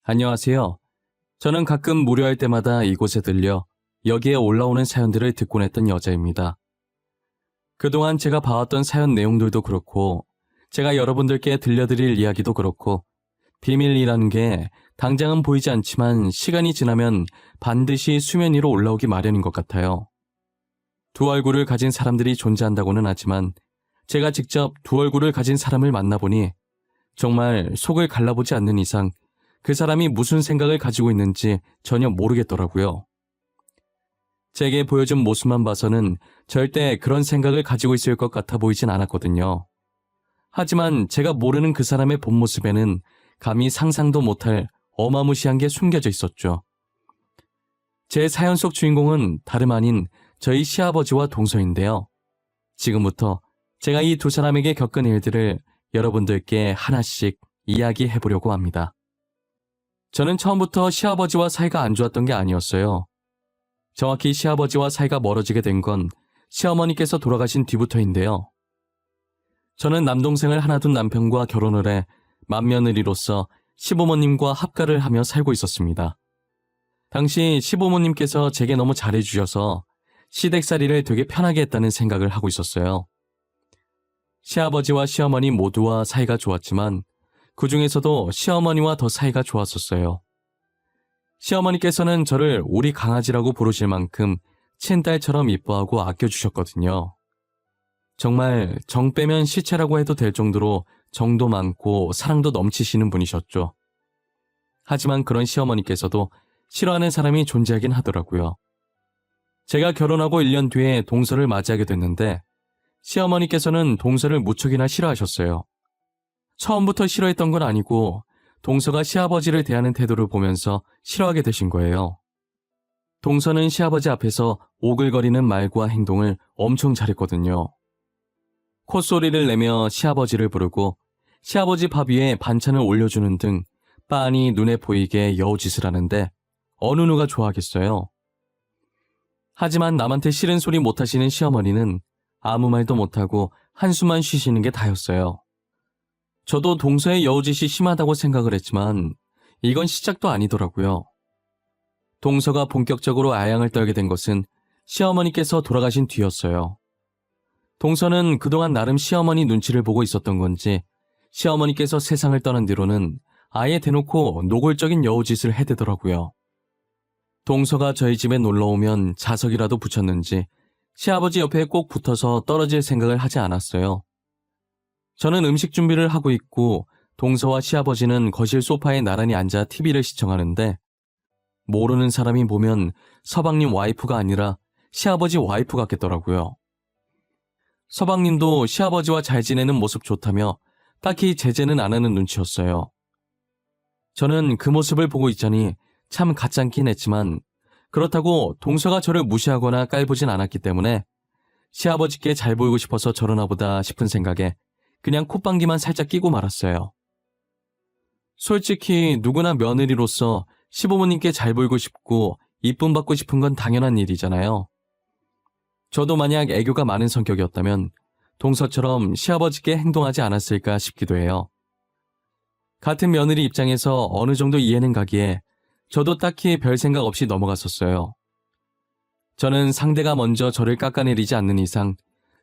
안녕하세요. 저는 가끔 무료할 때마다 이곳에 들려 여기에 올라오는 사연들을 듣곤 했던 여자입니다. 그동안 제가 봐왔던 사연 내용들도 그렇고 제가 여러분들께 들려드릴 이야기도 그렇고 비밀이라는 게 당장은 보이지 않지만 시간이 지나면 반드시 수면 위로 올라오기 마련인 것 같아요. 두 얼굴을 가진 사람들이 존재한다고는 하지만 제가 직접 두 얼굴을 가진 사람을 만나보니 정말 속을 갈라보지 않는 이상 그 사람이 무슨 생각을 가지고 있는지 전혀 모르겠더라고요. 제게 보여준 모습만 봐서는 절대 그런 생각을 가지고 있을 것 같아 보이진 않았거든요. 하지만 제가 모르는 그 사람의 본 모습에는 감히 상상도 못할 어마무시한 게 숨겨져 있었죠. 제 사연 속 주인공은 다름 아닌 저희 시아버지와 동서인데요. 지금부터 제가 이 두 사람에게 겪은 일들을 여러분들께 하나씩 이야기해보려고 합니다. 저는 처음부터 시아버지와 사이가 안 좋았던 게 아니었어요. 정확히 시아버지와 사이가 멀어지게 된 건 시어머니께서 돌아가신 뒤부터인데요. 저는 남동생을 하나 둔 남편과 결혼을 해 맏며느리로서 시부모님과 합가를 하며 살고 있었습니다. 당시 시부모님께서 제게 너무 잘해주셔서 시댁살이를 되게 편하게 했다는 생각을 하고 있었어요. 시아버지와 시어머니 모두와 사이가 좋았지만 그 중에서도 시어머니와 더 사이가 좋았었어요. 시어머니께서는 저를 우리 강아지라고 부르실 만큼 친딸처럼 이뻐하고 아껴주셨거든요. 정말 정 빼면 시체라고 해도 될 정도로 정도 많고 사랑도 넘치시는 분이셨죠. 하지만 그런 시어머니께서도 싫어하는 사람이 존재하긴 하더라고요. 제가 결혼하고 1년 뒤에 동서를 맞이하게 됐는데 시어머니께서는 동서를 무척이나 싫어하셨어요. 처음부터 싫어했던 건 아니고 동서가 시아버지를 대하는 태도를 보면서 싫어하게 되신 거예요. 동서는 시아버지 앞에서 오글거리는 말과 행동을 엄청 잘했거든요. 콧소리를 내며 시아버지를 부르고 시아버지 밥 위에 반찬을 올려주는 등 빤히 눈에 보이게 여우짓을 하는데 어느 누가 좋아하겠어요. 하지만 남한테 싫은 소리 못하시는 시어머니는 아무 말도 못하고 한숨만 쉬시는 게 다였어요. 저도 동서의 여우짓이 심하다고 생각을 했지만 이건 시작도 아니더라고요. 동서가 본격적으로 아양을 떨게 된 것은 시어머니께서 돌아가신 뒤였어요. 동서는 그동안 나름 시어머니 눈치를 보고 있었던 건지 시어머니께서 세상을 떠난 뒤로는 아예 대놓고 노골적인 여우짓을 해대더라고요. 동서가 저희 집에 놀러오면 자석이라도 붙였는지 시아버지 옆에 꼭 붙어서 떨어질 생각을 하지 않았어요. 저는 음식 준비를 하고 있고 동서와 시아버지는 거실 소파에 나란히 앉아 TV를 시청하는데 모르는 사람이 보면 서방님 와이프가 아니라 시아버지 와이프 같겠더라고요. 서방님도 시아버지와 잘 지내는 모습 좋다며 딱히 제재는 안 하는 눈치였어요. 저는 그 모습을 보고 있자니 참 가짠긴 했지만 그렇다고 동서가 저를 무시하거나 깔보진 않았기 때문에 시아버지께 잘 보이고 싶어서 저러나 보다 싶은 생각에 그냥 콧방귀만 살짝 끼고 말았어요. 솔직히 누구나 며느리로서 시부모님께 잘 보이고 싶고 이쁨 받고 싶은 건 당연한 일이잖아요. 저도 만약 애교가 많은 성격이었다면 동서처럼 시아버지께 행동하지 않았을까 싶기도 해요. 같은 며느리 입장에서 어느 정도 이해는 가기에 저도 딱히 별 생각 없이 넘어갔었어요. 저는 상대가 먼저 저를 깎아내리지 않는 이상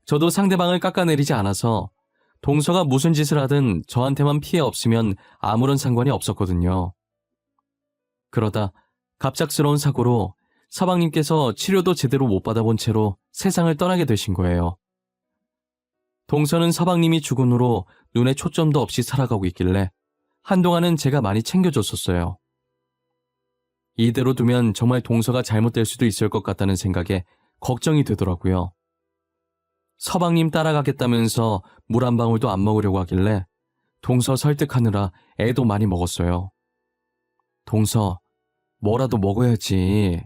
저도 상대방을 깎아내리지 않아서 동서가 무슨 짓을 하든 저한테만 피해 없으면 아무런 상관이 없었거든요. 그러다 갑작스러운 사고로 서방님께서 치료도 제대로 못 받아본 채로 세상을 떠나게 되신 거예요. 동서는 서방님이 죽은 후로 눈에 초점도 없이 살아가고 있길래 한동안은 제가 많이 챙겨줬었어요. 이대로 두면 정말 동서가 잘못될 수도 있을 것 같다는 생각에 걱정이 되더라고요. 서방님 따라가겠다면서 물 한 방울도 안 먹으려고 하길래 동서 설득하느라 애도 많이 먹었어요. 동서, 뭐라도 먹어야지.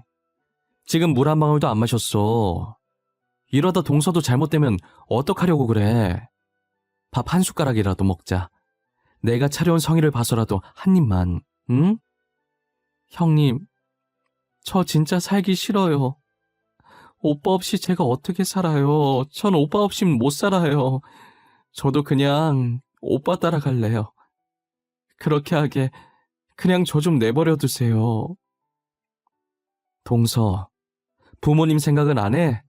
지금 물 한 방울도 안 마셨어. 이러다 동서도 잘못되면 어떡하려고 그래. 밥 한 숟가락이라도 먹자. 내가 차려온 성의를 봐서라도 한 입만, 응? 형님, 저 진짜 살기 싫어요. 오빠 없이 제가 어떻게 살아요. 전 오빠 없이는 못 살아요. 저도 그냥 오빠 따라갈래요. 그렇게 하게 그냥 저 좀 내버려 두세요. 동서, 부모님 생각은 안 해?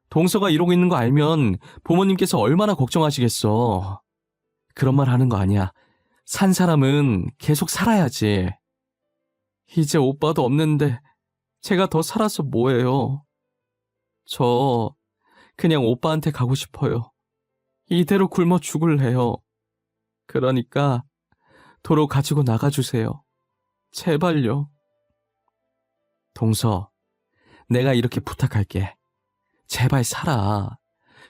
동서가 이러고 있는 거 알면 부모님께서 얼마나 걱정하시겠어. 그런 말 하는 거 아니야. 산 사람은 계속 살아야지. 이제 오빠도 없는데 제가 더 살아서 뭐해요. 저 그냥 오빠한테 가고 싶어요. 이대로 굶어 죽을래요. 그러니까 도로 가지고 나가주세요. 제발요. 동서, 내가 이렇게 부탁할게. 제발 살아.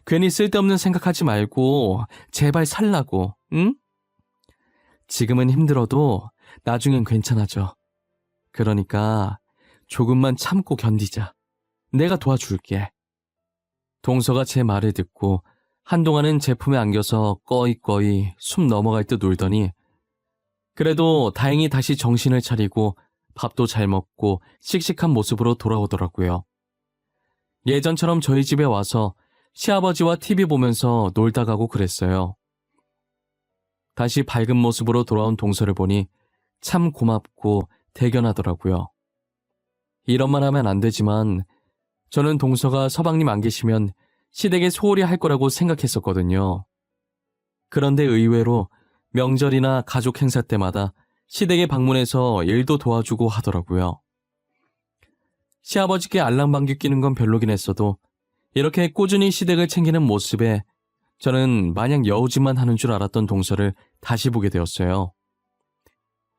괜히 쓸데없는 생각하지 말고 제발 살라고, 응? 지금은 힘들어도 나중엔 괜찮아져. 그러니까 조금만 참고 견디자. 내가 도와줄게. 동서가 제 말을 듣고 한동안은 제 품에 안겨서 꺼이꺼이 숨 넘어갈 듯 울더니 그래도 다행히 다시 정신을 차리고 밥도 잘 먹고 씩씩한 모습으로 돌아오더라고요. 예전처럼 저희 집에 와서 시아버지와 TV 보면서 놀다 가고 그랬어요. 다시 밝은 모습으로 돌아온 동서를 보니 참 고맙고 대견하더라고요. 이런 말 하면 안 되지만 저는 동서가 서방님 안 계시면 시댁에 소홀히 할 거라고 생각했었거든요. 그런데 의외로 명절이나 가족 행사 때마다 시댁에 방문해서 일도 도와주고 하더라고요. 시아버지께 알랑방귀 끼는 건 별로긴 했어도 이렇게 꾸준히 시댁을 챙기는 모습에 저는 마냥 여우짓만 하는 줄 알았던 동서를 다시 보게 되었어요.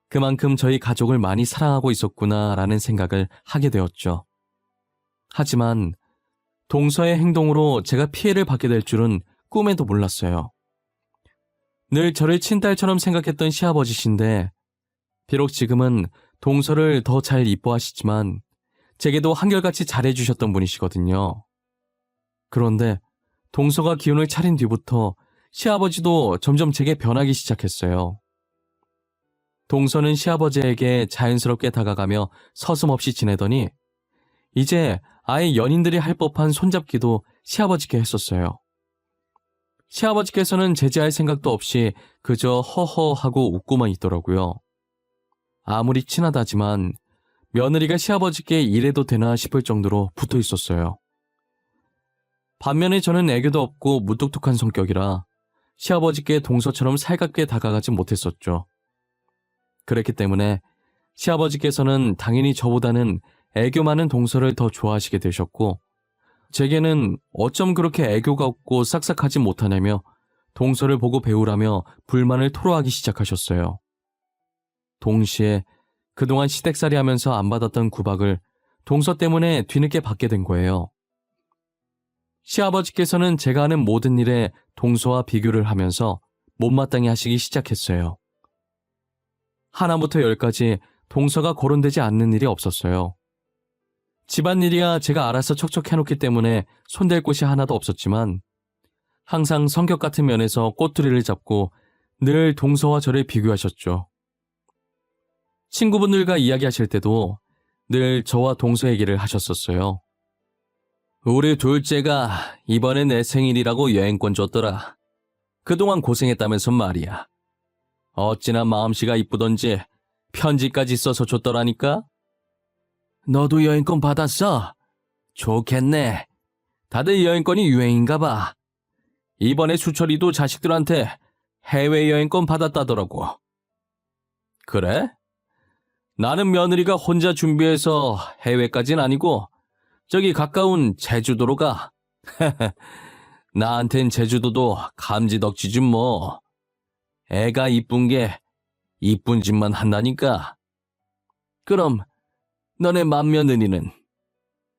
그만큼 저희 가족을 많이 사랑하고 있었구나라는 생각을 하게 되었죠. 하지만 동서의 행동으로 제가 피해를 받게 될 줄은 꿈에도 몰랐어요. 늘 저를 친딸처럼 생각했던 시아버지신데 비록 지금은 동서를 더 잘 이뻐하시지만 제게도 한결같이 잘해주셨던 분이시거든요. 그런데 동서가 기운을 차린 뒤부터 시아버지도 점점 제게 변하기 시작했어요. 동서는 시아버지에게 자연스럽게 다가가며 서슴없이 지내더니 이제 아예 연인들이 할 법한 손잡기도 시아버지께 했었어요. 시아버지께서는 제지할 생각도 없이 그저 허허하고 웃고만 있더라고요. 아무리 친하다지만 며느리가 시아버지께 이래도 되나 싶을 정도로 붙어 있었어요. 반면에 저는 애교도 없고 무뚝뚝한 성격이라 시아버지께 동서처럼 살갑게 다가가지 못했었죠. 그랬기 때문에 시아버지께서는 당연히 저보다는 애교 많은 동서를 더 좋아하시게 되셨고 제게는 어쩜 그렇게 애교가 없고 싹싹하지 못하냐며 동서를 보고 배우라며 불만을 토로하기 시작하셨어요. 동시에 그동안 시댁살이 하면서 안 받았던 구박을 동서 때문에 뒤늦게 받게 된 거예요. 시아버지께서는 제가 하는 모든 일에 동서와 비교를 하면서 못마땅히 하시기 시작했어요. 하나부터 열까지 동서가 거론되지 않는 일이 없었어요. 집안일이야 제가 알아서 척척 해놓기 때문에 손댈 곳이 하나도 없었지만 항상 성격 같은 면에서 꼬투리를 잡고 늘 동서와 저를 비교하셨죠. 친구분들과 이야기하실 때도 늘 저와 동서 얘기를 하셨었어요. 우리 둘째가 이번에 내 생일이라고 여행권 줬더라. 그동안 고생했다면서 말이야. 어찌나 마음씨가 이쁘던지 편지까지 써서 줬더라니까. 너도 여행권 받았어? 좋겠네. 다들 여행권이 유행인가 봐. 이번에 수철이도 자식들한테 해외여행권 받았다더라고. 그래? 나는 며느리가 혼자 준비해서 해외까진 아니고 저기 가까운 제주도로 가. 나한텐 제주도도 감지덕지지 뭐. 애가 이쁜 게 이쁜 짓만 한다니까. 그럼 너네 맏며느리는?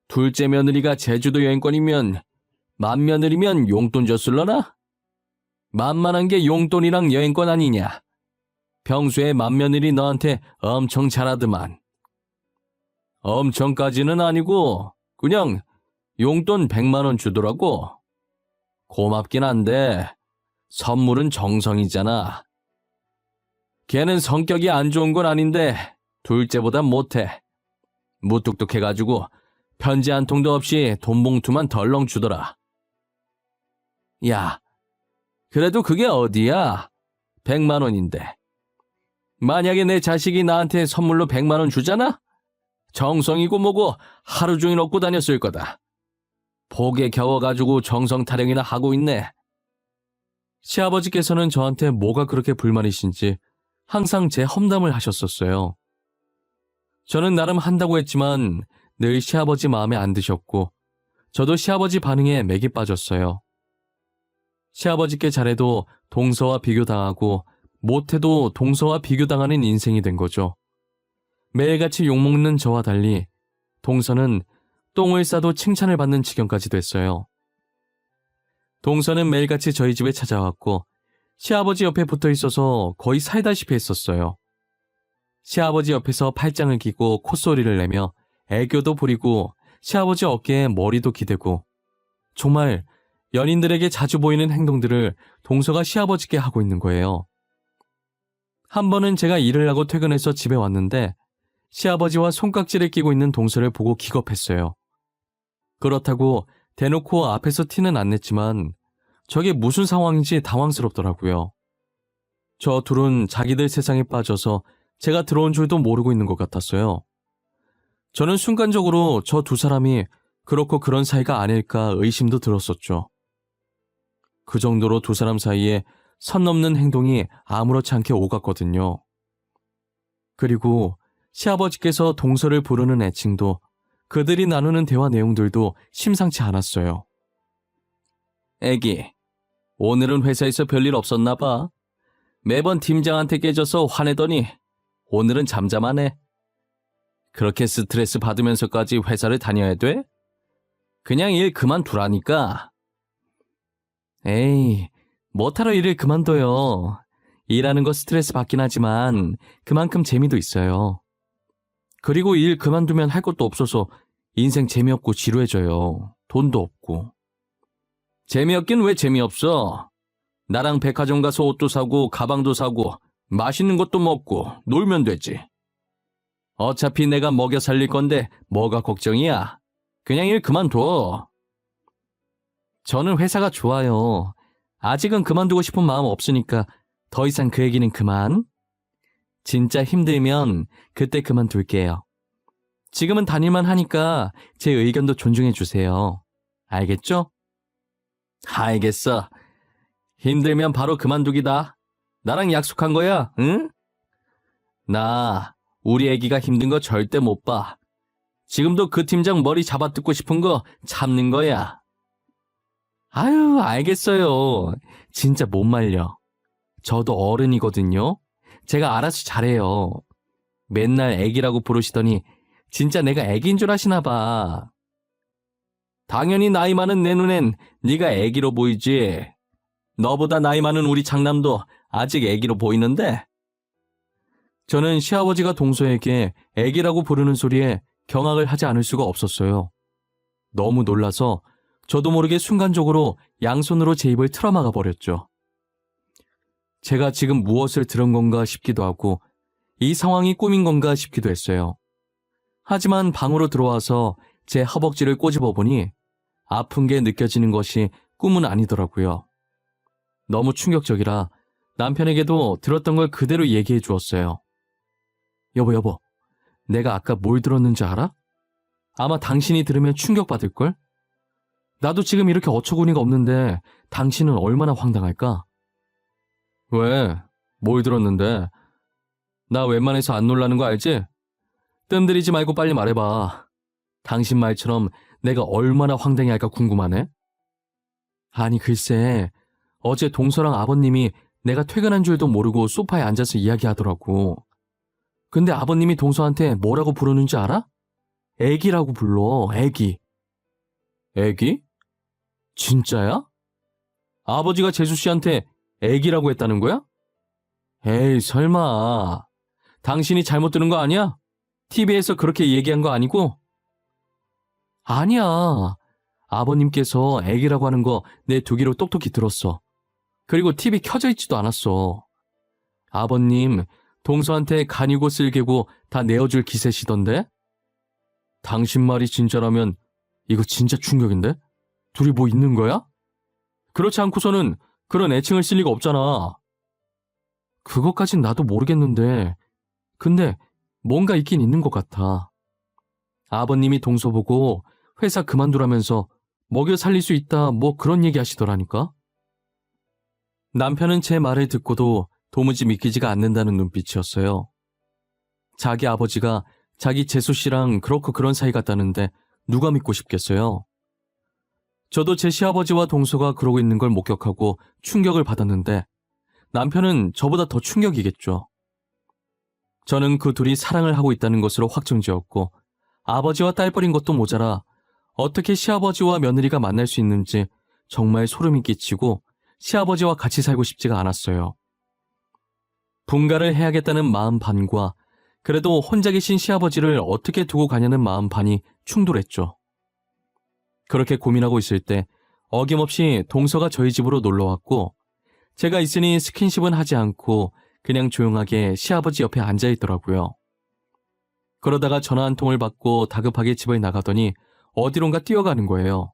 둘째 며느리가 제주도 여행권이면 맏며느리면 용돈 줬을러나? 만만한 게 용돈이랑 여행권 아니냐. 평소에 맏며느리 너한테 엄청 잘하더만. 엄청까지는 아니고 그냥 용돈 100만 원 주더라고. 고맙긴 한데 선물은 정성이잖아. 걔는 성격이 안 좋은 건 아닌데 둘째보단 못해. 무뚝뚝해가지고 편지 한 통도 없이 돈 봉투만 덜렁 주더라. 야, 그래도 그게 어디야? 100만 원인데. 만약에 내 자식이 나한테 선물로 100만 원 주잖아? 정성이고 뭐고 하루 종일 얻고 다녔을 거다. 복에 겨워가지고 정성 타령이나 하고 있네. 시아버지께서는 저한테 뭐가 그렇게 불만이신지 항상 제 험담을 하셨었어요. 저는 나름 한다고 했지만 늘 시아버지 마음에 안 드셨고 저도 시아버지 반응에 맥이 빠졌어요. 시아버지께 잘해도 동서와 비교당하고 못해도 동서와 비교당하는 인생이 된 거죠. 매일같이 욕먹는 저와 달리 동서는 똥을 싸도 칭찬을 받는 지경까지 됐어요. 동서는 매일같이 저희 집에 찾아왔고 시아버지 옆에 붙어 있어서 거의 살다시피 했었어요. 시아버지 옆에서 팔짱을 끼고 콧소리를 내며 애교도 부리고 시아버지 어깨에 머리도 기대고 정말 연인들에게 자주 보이는 행동들을 동서가 시아버지께 하고 있는 거예요. 한 번은 제가 일을 하고 퇴근해서 집에 왔는데 시아버지와 손깍지를 끼고 있는 동서를 보고 기겁했어요. 그렇다고 대놓고 앞에서 티는 안 냈지만 저게 무슨 상황인지 당황스럽더라고요. 저 둘은 자기들 세상에 빠져서 제가 들어온 줄도 모르고 있는 것 같았어요. 저는 순간적으로 저 두 사람이 그렇고 그런 사이가 아닐까 의심도 들었었죠. 그 정도로 두 사람 사이에 선 넘는 행동이 아무렇지 않게 오갔거든요. 그리고 시아버지께서 동서를 부르는 애칭도 그들이 나누는 대화 내용들도 심상치 않았어요. 애기, 오늘은 회사에서 별일 없었나 봐. 매번 팀장한테 깨져서 화내더니 오늘은 잠잠하네. 그렇게 스트레스 받으면서까지 회사를 다녀야 돼? 그냥 일 그만두라니까. 에이, 뭐하러 일을 그만둬요. 일하는 거 스트레스 받긴 하지만 그만큼 재미도 있어요. 그리고 일 그만두면 할 것도 없어서 인생 재미없고 지루해져요. 돈도 없고. 재미없긴 왜 재미없어? 나랑 백화점 가서 옷도 사고 가방도 사고 맛있는 것도 먹고 놀면 되지. 어차피 내가 먹여 살릴 건데 뭐가 걱정이야? 그냥 일 그만둬. 저는 회사가 좋아요. 아직은 그만두고 싶은 마음 없으니까 더 이상 그 얘기는 그만. 진짜 힘들면 그때 그만둘게요. 지금은 다닐만 하니까 제 의견도 존중해 주세요. 알겠죠? 알겠어. 힘들면 바로 그만두기다. 나랑 약속한 거야, 응? 나 우리 애기가 힘든 거 절대 못 봐. 지금도 그 팀장 머리 잡아뜯고 싶은 거 참는 거야. 아유, 알겠어요. 진짜 못 말려. 저도 어른이거든요. 제가 알아서 잘해요. 맨날 애기라고 부르시더니 진짜 내가 애기인 줄 아시나 봐. 당연히 나이 많은 내 눈엔 네가 애기로 보이지. 너보다 나이 많은 우리 장남도 아직 애기로 보이는데. 저는 시아버지가 동서에게 애기라고 부르는 소리에 경악을 하지 않을 수가 없었어요. 너무 놀라서 저도 모르게 순간적으로 양손으로 제 입을 틀어막아 버렸죠. 제가 지금 무엇을 들은 건가 싶기도 하고 이 상황이 꿈인 건가 싶기도 했어요. 하지만 방으로 들어와서 제 허벅지를 꼬집어 보니 아픈 게 느껴지는 것이 꿈은 아니더라고요. 너무 충격적이라 남편에게도 들었던 걸 그대로 얘기해 주었어요. 여보, 내가 아까 뭘 들었는지 알아? 아마 당신이 들으면 충격받을걸? 나도 지금 이렇게 어처구니가 없는데 당신은 얼마나 황당할까? 왜? 뭘 들었는데? 나 웬만해서 안 놀라는 거 알지? 뜸들이지 말고 빨리 말해봐. 당신 말처럼 내가 얼마나 황당해할까 궁금하네? 아니 글쎄, 어제 동서랑 아버님이 내가 퇴근한 줄도 모르고 소파에 앉아서 이야기하더라고. 근데 아버님이 동서한테 뭐라고 부르는지 알아? 애기라고 불러, 애기. 애기? 진짜야? 아버지가 재수 씨한테 애기라고 했다는 거야? 에이, 설마. 당신이 잘못 들은 거 아니야? TV에서 그렇게 얘기한 거 아니고? 아니야. 아버님께서 애기라고 하는 거 내 두 귀로 똑똑히 들었어. 그리고 TV 켜져 있지도 않았어. 아버님, 동서한테 간이고 쓸개고 다 내어줄 기세시던데? 당신 말이 진짜라면 이거 진짜 충격인데? 둘이 뭐 있는 거야? 그렇지 않고서는 그런 애칭을 쓸 리가 없잖아. 그것까진 나도 모르겠는데, 근데 뭔가 있긴 있는 것 같아. 아버님이 동서 보고 회사 그만두라면서 먹여 살릴 수 있다 뭐 그런 얘기 하시더라니까? 남편은 제 말을 듣고도 도무지 믿기지가 않는다는 눈빛이었어요. 자기 아버지가 자기 재수 씨랑 그렇고 그런 사이 같다는데 누가 믿고 싶겠어요? 저도 제 시아버지와 동서가 그러고 있는 걸 목격하고 충격을 받았는데 남편은 저보다 더 충격이겠죠. 저는 그 둘이 사랑을 하고 있다는 것으로 확정지었고 아버지와 딸뻘인 것도 모자라 어떻게 시아버지와 며느리가 만날 수 있는지 정말 소름이 끼치고 시아버지와 같이 살고 싶지가 않았어요. 분가를 해야겠다는 마음 반과 그래도 혼자 계신 시아버지를 어떻게 두고 가냐는 마음 반이 충돌했죠. 그렇게 고민하고 있을 때 어김없이 동서가 저희 집으로 놀러왔고 제가 있으니 스킨십은 하지 않고 그냥 조용하게 시아버지 옆에 앉아있더라고요. 그러다가 전화 한 통을 받고 다급하게 집을 나가더니 어디론가 뛰어가는 거예요.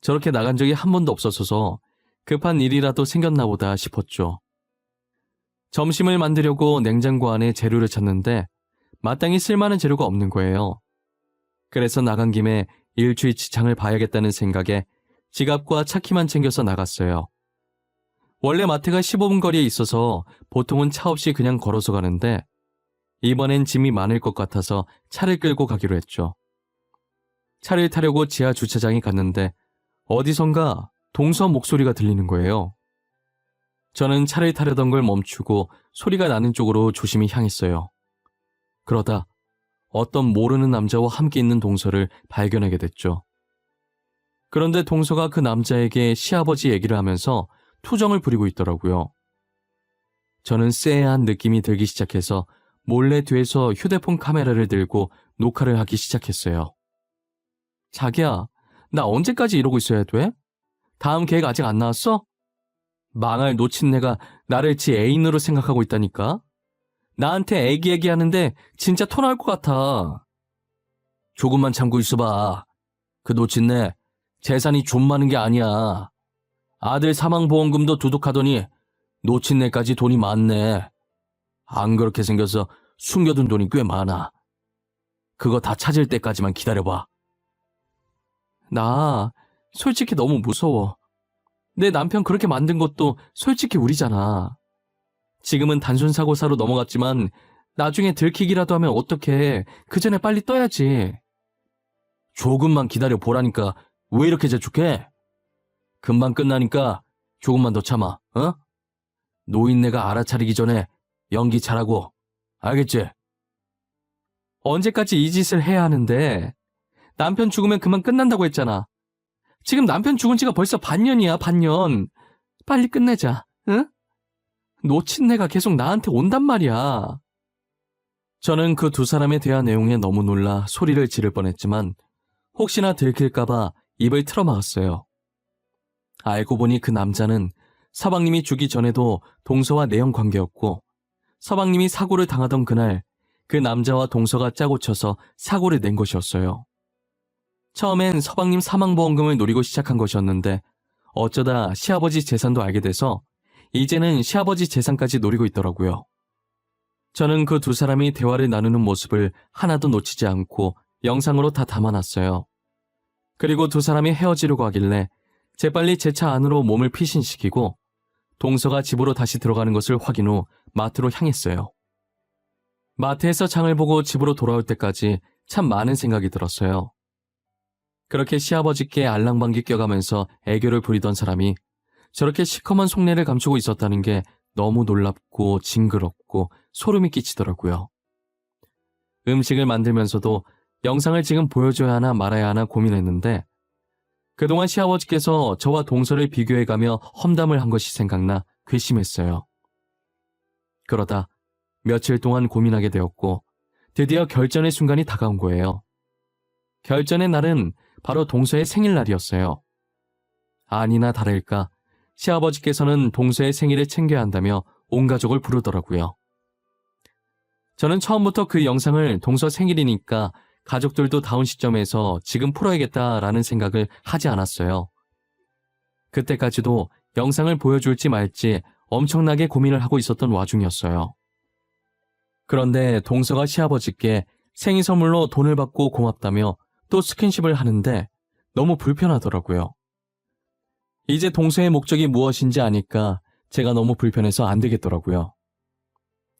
저렇게 나간 적이 한 번도 없었어서 급한 일이라도 생겼나 보다 싶었죠. 점심을 만들려고 냉장고 안에 재료를 찾는데 마땅히 쓸만한 재료가 없는 거예요. 그래서 나간 김에 일주일치 장을 봐야겠다는 생각에 지갑과 차키만 챙겨서 나갔어요. 원래 마트가 15분 거리에 있어서 보통은 차 없이 그냥 걸어서 가는데 이번엔 짐이 많을 것 같아서 차를 끌고 가기로 했죠. 차를 타려고 지하 주차장에 갔는데 어디선가 동서 목소리가 들리는 거예요. 저는 차를 타려던 걸 멈추고 소리가 나는 쪽으로 조심히 향했어요. 그러다 어떤 모르는 남자와 함께 있는 동서를 발견하게 됐죠. 그런데 동서가 그 남자에게 시아버지 얘기를 하면서 투정을 부리고 있더라고요. 저는 쎄한 느낌이 들기 시작해서 몰래 뒤에서 휴대폰 카메라를 들고 녹화를 하기 시작했어요. 자기야, 나 언제까지 이러고 있어야 돼? 다음 계획 아직 안 나왔어? 망할 놓친내가 나를 지 애인으로 생각하고 있다니까? 나한테 애기 하는데 진짜 토 나올 것 같아. 조금만 참고 있어봐. 그 놓친내 재산이 좀 많은 게 아니야. 아들 사망보험금도 두둑하더니 놓친내까지 돈이 많네. 안 그렇게 생겨서 숨겨둔 돈이 꽤 많아. 그거 다 찾을 때까지만 기다려봐. 나 솔직히 너무 무서워. 내 남편 그렇게 만든 것도 솔직히 우리잖아. 지금은 단순 사고사로 넘어갔지만 나중에 들키기라도 하면 어떡해. 그 전에 빨리 떠야지. 조금만 기다려 보라니까 왜 이렇게 재촉해? 금방 끝나니까 조금만 더 참아, 어? 노인네가 알아차리기 전에 연기 잘하고, 알겠지? 언제까지 이 짓을 해야 하는데? 남편 죽으면 그만 끝난다고 했잖아. 지금 남편 죽은 지가 벌써 반년이야, 반년. 빨리 끝내자, 응? 놓친내가 계속 나한테 온단 말이야. 저는 그 두 사람에 대한 내용에 너무 놀라 소리를 지를 뻔했지만 혹시나 들킬까봐 입을 틀어막았어요. 알고 보니 그 남자는 서방님이 죽기 전에도 동서와 내연 관계였고 서방님이 사고를 당하던 그날 그 남자와 동서가 짜고 쳐서 사고를 낸 것이었어요. 처음엔 서방님 사망보험금을 노리고 시작한 것이었는데 어쩌다 시아버지 재산도 알게 돼서 이제는 시아버지 재산까지 노리고 있더라고요. 저는 그 두 사람이 대화를 나누는 모습을 하나도 놓치지 않고 영상으로 다 담아놨어요. 그리고 두 사람이 헤어지려고 하길래 재빨리 제 차 안으로 몸을 피신시키고 동서가 집으로 다시 들어가는 것을 확인 후 마트로 향했어요. 마트에서 장을 보고 집으로 돌아올 때까지 참 많은 생각이 들었어요. 그렇게 시아버지께 알랑방귀 껴가면서 애교를 부리던 사람이 저렇게 시커먼 속내를 감추고 있었다는 게 너무 놀랍고 징그럽고 소름이 끼치더라고요. 음식을 만들면서도 영상을 지금 보여줘야 하나 말아야 하나 고민했는데 그동안 시아버지께서 저와 동서를 비교해가며 험담을 한 것이 생각나 괘씸했어요. 그러다 며칠 동안 고민하게 되었고 드디어 결전의 순간이 다가온 거예요. 결전의 날은 바로 동서의 생일날이었어요. 아니나 다를까 시아버지께서는 동서의 생일을 챙겨야 한다며 온 가족을 부르더라고요. 저는 처음부터 그 영상을 동서 생일이니까 가족들도 다운 시점에서 지금 풀어야겠다라는 생각을 하지 않았어요. 그때까지도 영상을 보여줄지 말지 엄청나게 고민을 하고 있었던 와중이었어요. 그런데 동서가 시아버지께 생일 선물로 돈을 받고 고맙다며 또 스킨십을 하는데 너무 불편하더라고요. 이제 동서의 목적이 무엇인지 아니까 제가 너무 불편해서 안 되겠더라고요.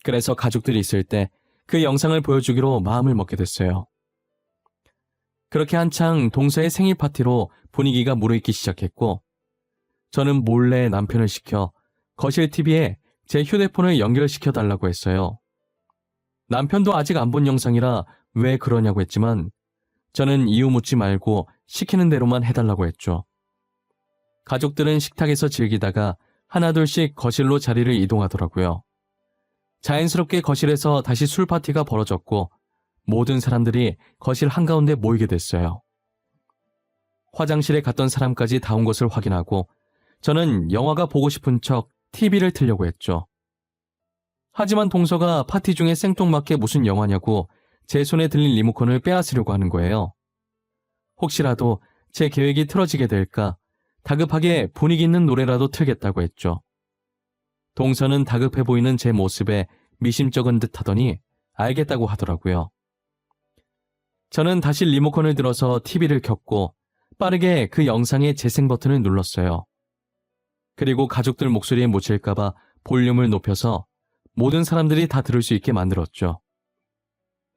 그래서 가족들이 있을 때 그 영상을 보여주기로 마음을 먹게 됐어요. 그렇게 한창 동서의 생일 파티로 분위기가 무르익기 시작했고 저는 몰래 남편을 시켜 거실 TV에 제 휴대폰을 연결시켜 달라고 했어요. 남편도 아직 안 본 영상이라 왜 그러냐고 했지만 저는 이유 묻지 말고 시키는 대로만 해달라고 했죠. 가족들은 식탁에서 즐기다가 하나둘씩 거실로 자리를 이동하더라고요. 자연스럽게 거실에서 다시 술 파티가 벌어졌고 모든 사람들이 거실 한가운데 모이게 됐어요. 화장실에 갔던 사람까지 다 온 것을 확인하고 저는 영화가 보고 싶은 척 TV를 틀려고 했죠. 하지만 동서가 파티 중에 생뚱맞게 무슨 영화냐고 제 손에 들린 리모컨을 빼앗으려고 하는 거예요. 혹시라도 제 계획이 틀어지게 될까 다급하게 분위기 있는 노래라도 틀겠다고 했죠. 동서는 다급해 보이는 제 모습에 미심쩍은 듯 하더니 알겠다고 하더라고요. 저는 다시 리모컨을 들어서 TV를 켰고 빠르게 그 영상의 재생 버튼을 눌렀어요. 그리고 가족들 목소리에 묻힐까봐 볼륨을 높여서 모든 사람들이 다 들을 수 있게 만들었죠.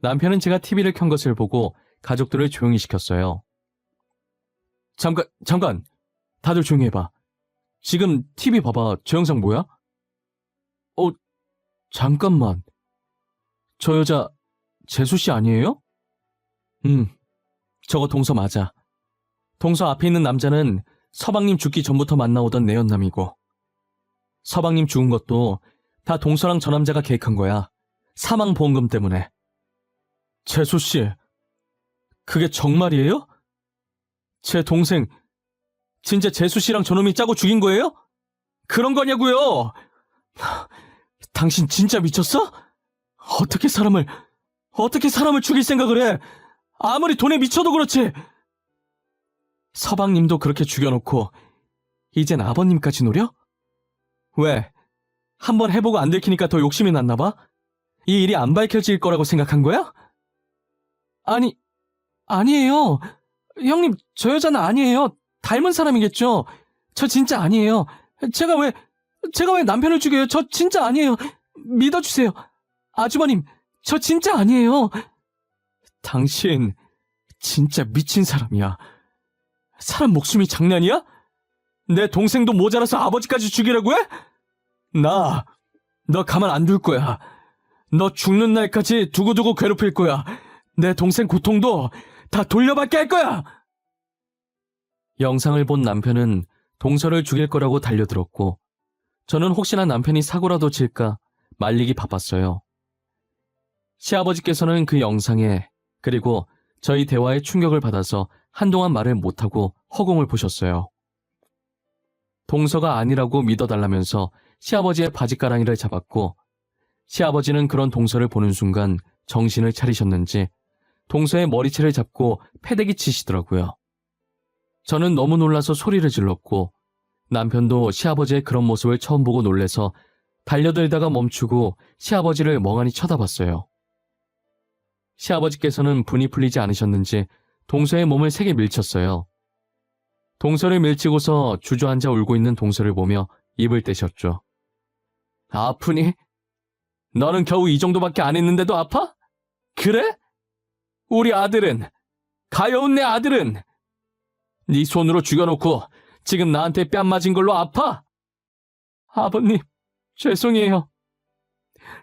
남편은 제가 TV를 켠 것을 보고 가족들을 조용히 시켰어요. 잠깐! 다들 조용히 해봐. 지금 TV 봐봐. 저 영상 뭐야? 잠깐만. 저 여자 재수 씨 아니에요? 저거 동서 맞아. 동서 앞에 있는 남자는 서방님 죽기 전부터 만나오던 내연남이고 서방님 죽은 것도 다 동서랑 저 남자가 계획한 거야. 사망보험금 때문에. 재수 씨, 그게 정말이에요? 제 동생 진짜 재수 씨랑 저놈이 짜고 죽인 거예요? 그런 거냐고요? 당신 진짜 미쳤어? 어떻게 사람을 죽일 생각을 해? 아무리 돈에 미쳐도 그렇지. 서방님도 그렇게 죽여놓고 이젠 아버님까지 노려? 왜? 한번 해보고 안 들키니까 더 욕심이 났나 봐? 이 일이 안 밝혀질 거라고 생각한 거야? 아니에요. 형님, 저 여자는 아니에요. 닮은 사람이겠죠. 저 진짜 아니에요. 제가 왜 남편을 죽여요? 저 진짜 아니에요. 믿어주세요. 아주버님, 저 진짜 아니에요. 당신 진짜 미친 사람이야. 사람 목숨이 장난이야? 내 동생도 모자라서 아버지까지 죽이라고 해? 너 가만 안 둘 거야. 너 죽는 날까지 두고두고 괴롭힐 거야. 내 동생 고통도 다 돌려받게 할 거야. 영상을 본 남편은 동서를 죽일 거라고 달려들었고 저는 혹시나 남편이 사고라도 칠까 말리기 바빴어요. 시아버지께서는 그 영상에 그리고 저희 대화에 충격을 받아서 한동안 말을 못하고 허공을 보셨어요. 동서가 아니라고 믿어달라면서 시아버지의 바지가랑이를 잡았고 시아버지는 그런 동서를 보는 순간 정신을 차리셨는지 동서의 머리채를 잡고 패대기 치시더라고요. 저는 너무 놀라서 소리를 질렀고 남편도 시아버지의 그런 모습을 처음 보고 놀래서 달려들다가 멈추고 시아버지를 멍하니 쳐다봤어요. 시아버지께서는 분이 풀리지 않으셨는지 동서의 몸을 세게 밀쳤어요. 동서를 밀치고서 주저앉아 울고 있는 동서를 보며 입을 떼셨죠. 아프니? 너는 겨우 이 정도밖에 안 했는데도 아파? 그래? 우리 아들은, 가여운 내 아들은 네 손으로 죽여놓고 지금 나한테 뺨 맞은 걸로 아파? 아버님, 죄송해요.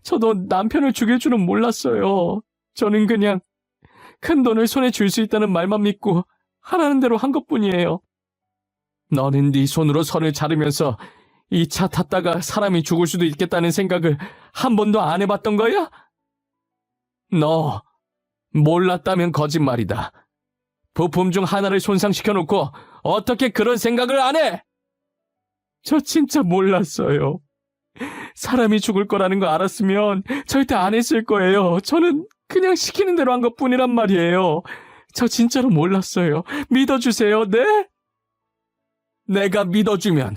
저도 남편을 죽일 줄은 몰랐어요. 저는 그냥 큰 돈을 손에 쥘 수 있다는 말만 믿고 하라는 대로 한 것뿐이에요. 너는 네 손으로 선을 자르면서 이 차 탔다가 사람이 죽을 수도 있겠다는 생각을 한 번도 안 해봤던 거야? 너 몰랐다면 거짓말이다. 부품 중 하나를 손상시켜놓고 어떻게 그런 생각을 안 해? 저 진짜 몰랐어요. 사람이 죽을 거라는 거 알았으면 절대 안 했을 거예요. 저는 그냥 시키는 대로 한 것뿐이란 말이에요. 저 진짜로 몰랐어요. 믿어주세요, 네? 내가 믿어주면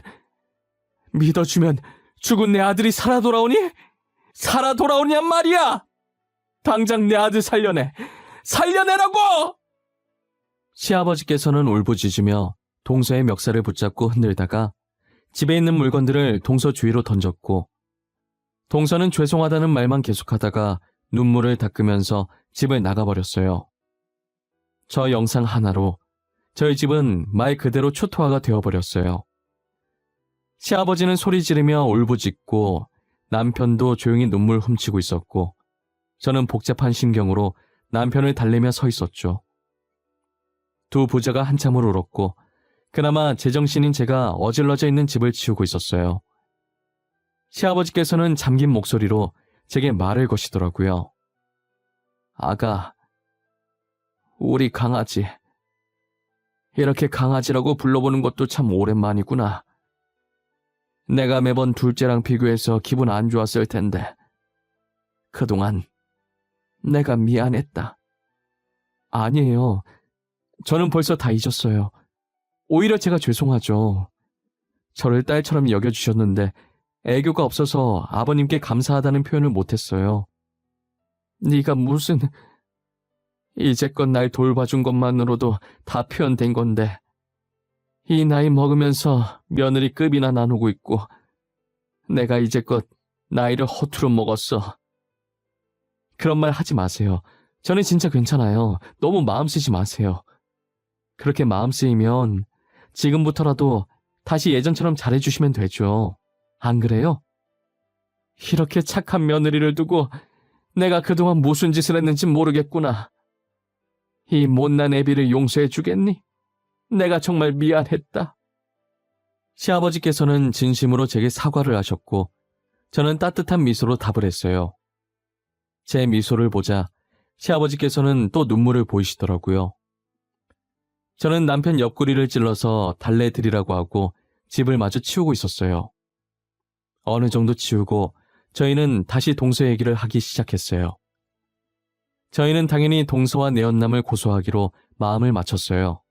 죽은 내 아들이 살아 돌아오니? 살아 돌아오냔 말이야! 당장 내 아들 살려내! 살려내라고! 시아버지께서는 울부짖으며 동서의 멱살을 붙잡고 흔들다가 집에 있는 물건들을 동서 주위로 던졌고, 동서는 죄송하다는 말만 계속하다가 눈물을 닦으면서 집을 나가버렸어요. 저 영상 하나로 저희 집은 말 그대로 초토화가 되어버렸어요. 시아버지는 소리 지르며 울부짖고 남편도 조용히 눈물 훔치고 있었고, 저는 복잡한 심경으로 남편을 달래며 서 있었죠. 두 부자가 한참을 울었고 그나마 제정신인 제가 어질러져 있는 집을 치우고 있었어요. 시아버지께서는 잠긴 목소리로 제게 말을 거시더라고요. 아가, 우리 강아지. 이렇게 강아지라고 불러보는 것도 참 오랜만이구나. 내가 매번 둘째랑 비교해서 기분 안 좋았을 텐데 그동안 내가 미안했다. 아니에요. 저는 벌써 다 잊었어요. 오히려 제가 죄송하죠. 저를 딸처럼 여겨주셨는데 애교가 없어서 아버님께 감사하다는 표현을 못했어요. 네가 무슨... 이제껏 날 돌봐준 것만으로도 다 표현된 건데 이 나이 먹으면서 며느리급이나 나누고 있고 내가 이제껏 나이를 허투루 먹었어. 그런 말 하지 마세요. 저는 진짜 괜찮아요. 너무 마음 쓰지 마세요. 그렇게 마음 쓰이면 지금부터라도 다시 예전처럼 잘해주시면 되죠. 안 그래요? 이렇게 착한 며느리를 두고 내가 그동안 무슨 짓을 했는지 모르겠구나. 이 못난 애비를 용서해 주겠니? 내가 정말 미안했다. 시아버지께서는 진심으로 제게 사과를 하셨고 저는 따뜻한 미소로 답을 했어요. 제 미소를 보자 시아버지께서는 또 눈물을 보이시더라고요. 저는 남편 옆구리를 찔러서 달래드리라고 하고 집을 마저 치우고 있었어요. 어느 정도 치우고 저희는 다시 동서 얘기를 하기 시작했어요. 저희는 당연히 동서와 내연남을 고소하기로 마음을 맞췄어요.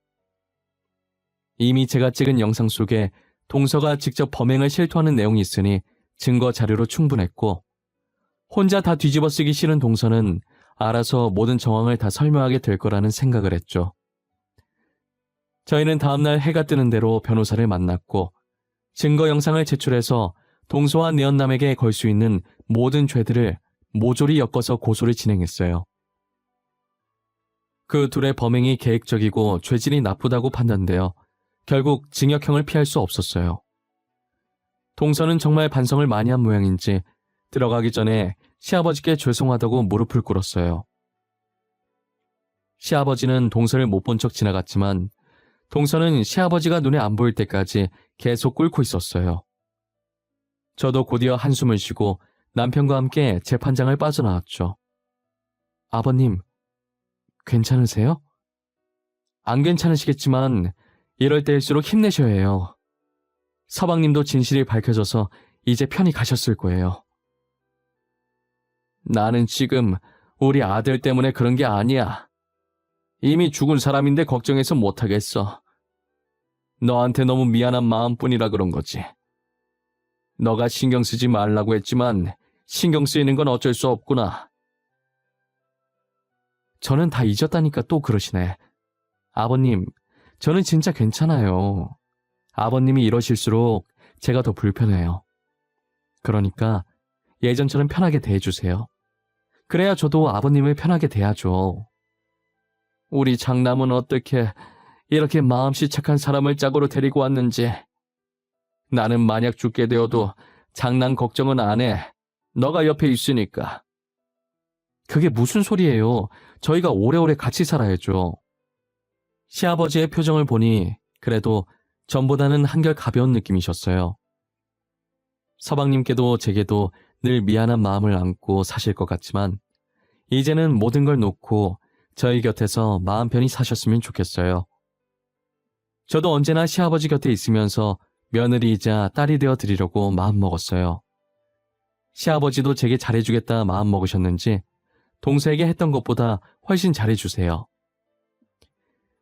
이미 제가 찍은 영상 속에 동서가 직접 범행을 실토하는 내용이 있으니 증거 자료로 충분했고, 혼자 다 뒤집어 쓰기 싫은 동서는 알아서 모든 정황을 다 설명하게 될 거라는 생각을 했죠. 저희는 다음날 해가 뜨는 대로 변호사를 만났고 증거 영상을 제출해서 동서와 내연남에게 걸 수 있는 모든 죄들을 모조리 엮어서 고소를 진행했어요. 그 둘의 범행이 계획적이고 죄질이 나쁘다고 판단되어 결국 징역형을 피할 수 없었어요. 동서는 정말 반성을 많이 한 모양인지 들어가기 전에 시아버지께 죄송하다고 무릎을 꿇었어요. 시아버지는 동서를 못 본 척 지나갔지만 동서는 시아버지가 눈에 안 보일 때까지 계속 꿇고 있었어요. 저도 곧이어 한숨을 쉬고 남편과 함께 재판장을 빠져나왔죠. 아버님, 괜찮으세요? 안 괜찮으시겠지만 이럴 때일수록 힘내셔야 해요. 서방님도 진실이 밝혀져서 이제 편히 가셨을 거예요. 나는 지금 우리 아들 때문에 그런 게 아니야. 이미 죽은 사람인데 걱정해서 못하겠어. 너한테 너무 미안한 마음뿐이라 그런 거지. 너가 신경 쓰지 말라고 했지만 신경 쓰이는 건 어쩔 수 없구나. 저는 다 잊었다니까 또 그러시네. 아버님, 저는 진짜 괜찮아요. 아버님이 이러실수록 제가 더 불편해요. 그러니까 예전처럼 편하게 대해주세요. 그래야 저도 아버님을 편하게 대하죠. 우리 장남은 어떻게 이렇게 마음씨 착한 사람을 짝으로 데리고 왔는지. 나는 만약 죽게 되어도 장남 걱정은 안 해. 너가 옆에 있으니까. 그게 무슨 소리예요. 저희가 오래오래 같이 살아야죠. 시아버지의 표정을 보니 그래도 전보다는 한결 가벼운 느낌이셨어요. 서방님께도 제게도 늘 미안한 마음을 안고 사실 것 같지만 이제는 모든 걸 놓고 저희 곁에서 마음 편히 사셨으면 좋겠어요. 저도 언제나 시아버지 곁에 있으면서 며느리이자 딸이 되어 드리려고 마음먹었어요. 시아버지도 제게 잘해주겠다 마음먹으셨는지 동서에게 했던 것보다 훨씬 잘해주세요.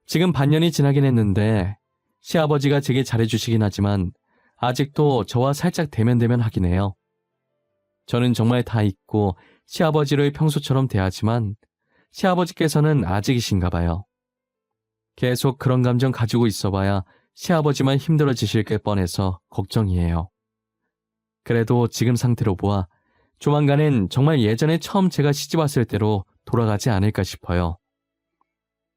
지금 반년이 지나긴 했는데 시아버지가 제게 잘해주시긴 하지만 아직도 저와 살짝 대면대면 하긴 해요. 저는 정말 다 잊고 시아버지를 평소처럼 대하지만 시아버지께서는 아직이신가 봐요. 계속 그런 감정 가지고 있어봐야 시아버지만 힘들어지실 게 뻔해서 걱정이에요. 그래도 지금 상태로 보아 조만간엔 정말 예전에 처음 제가 시집왔을 때로 돌아가지 않을까 싶어요.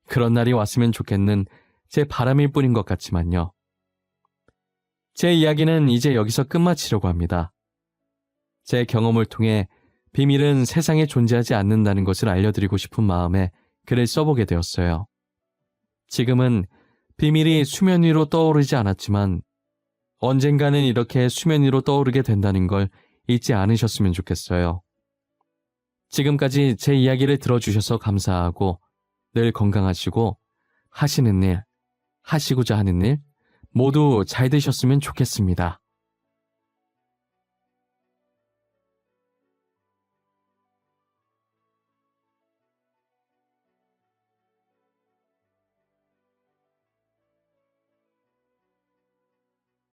그런 날이 왔으면 좋겠는 제 바람일 뿐인 것 같지만요. 제 이야기는 이제 여기서 끝마치려고 합니다. 제 경험을 통해 비밀은 세상에 존재하지 않는다는 것을 알려드리고 싶은 마음에 글을 써보게 되었어요. 지금은 비밀이 수면 위로 떠오르지 않았지만 언젠가는 이렇게 수면 위로 떠오르게 된다는 걸 잊지 않으셨으면 좋겠어요. 지금까지 제 이야기를 들어주셔서 감사하고 늘 건강하시고 하시는 일, 하시고자 하는 일 모두 잘 되셨으면 좋겠습니다.